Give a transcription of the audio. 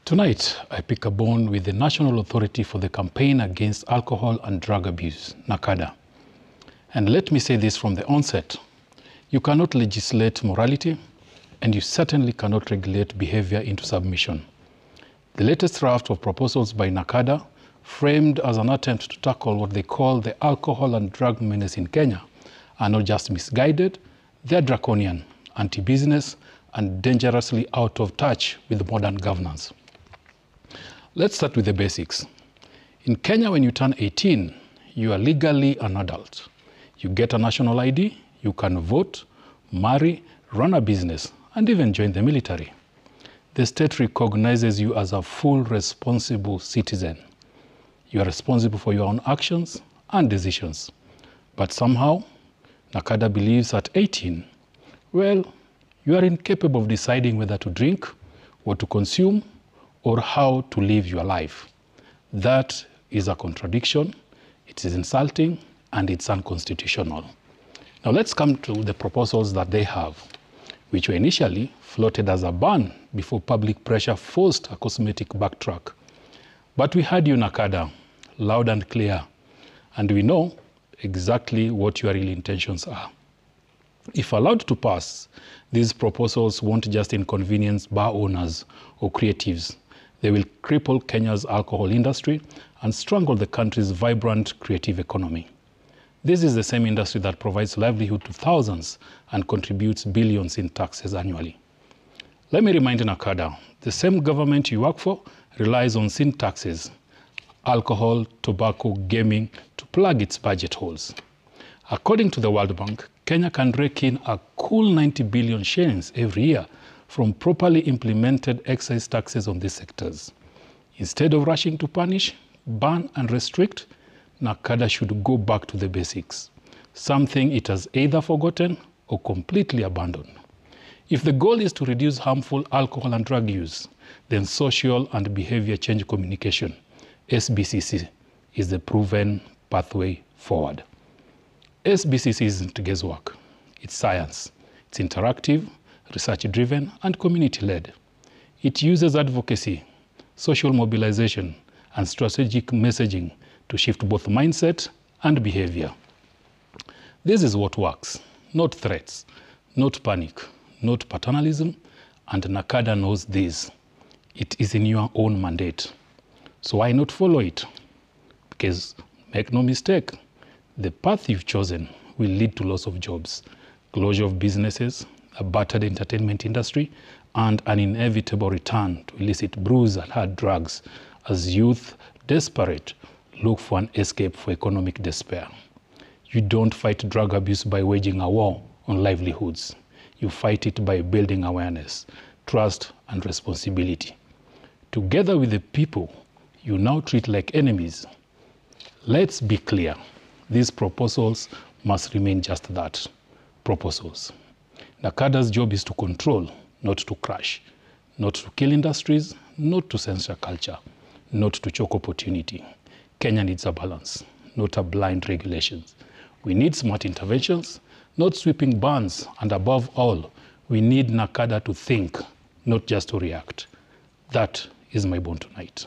Tonight, I pick a bone with the National Authority for the Campaign Against Alcohol and Drug Abuse, NACADA. And let me say this from the onset. You cannot legislate morality, and you certainly cannot regulate behavior into submission. The latest draft of proposals by NACADA, framed as an attempt to tackle what they call the alcohol and drug menace in Kenya, are not just misguided, they're draconian, anti-business, and dangerously out of touch with modern governance. Let's start with the basics. In Kenya, when you turn 18, you are legally an adult. You get a national ID, you can vote, marry, run a business, and even join the military. The state recognizes you as a full responsible citizen. You are responsible for your own actions and decisions. But somehow, NACADA believes at 18, well, you are incapable of deciding whether to drink, what to consume, or how to live your life. That is a contradiction, it is insulting, and it's unconstitutional. Now let's come to the proposals that they have, which were initially floated as a ban before public pressure forced a cosmetic backtrack. But we heard you, NACADA, loud and clear, and we know exactly what your real intentions are. If allowed to pass, these proposals won't just inconvenience bar owners or creatives. They will cripple Kenya's alcohol industry and strangle the country's vibrant creative economy. This is the same industry that provides livelihood to thousands and contributes billions in taxes annually. Let me remind NACADA, the same government you work for relies on sin taxes, alcohol, tobacco, gaming, to plug its budget holes. According to the World Bank, Kenya can rake in a cool 90 billion shillings every year from properly implemented excise taxes on these sectors. Instead of rushing to punish, ban and restrict, NACADA should go back to the basics, something it has either forgotten or completely abandoned. If the goal is to reduce harmful alcohol and drug use, then social and behavior change communication, SBCC, is the proven pathway forward. SBCC isn't guesswork, it's science, it's interactive, research-driven, and community-led. It uses advocacy, social mobilization, and strategic messaging to shift both mindset and behavior. This is what works, not threats, not panic, not paternalism, and NACADA knows this. It is in your own mandate. So why not follow it? Because, make no mistake, the path you've chosen will lead to loss of jobs, closure of businesses, a battered entertainment industry, and an inevitable return to illicit brews and hard drugs as youth, desperate, look for an escape for economic despair. You don't fight drug abuse by waging a war on livelihoods. You fight it by building awareness, trust, and responsibility. Together with the people you now treat like enemies, let's be clear, these proposals must remain just that, proposals. NACADA's job is to control, not to crush, not to kill industries, not to censor culture, not to choke opportunity. Kenya needs a balance, not a blind regulations. We need smart interventions, not sweeping bans, and above all, we need NACADA to think, not just to react. That is my bone tonight.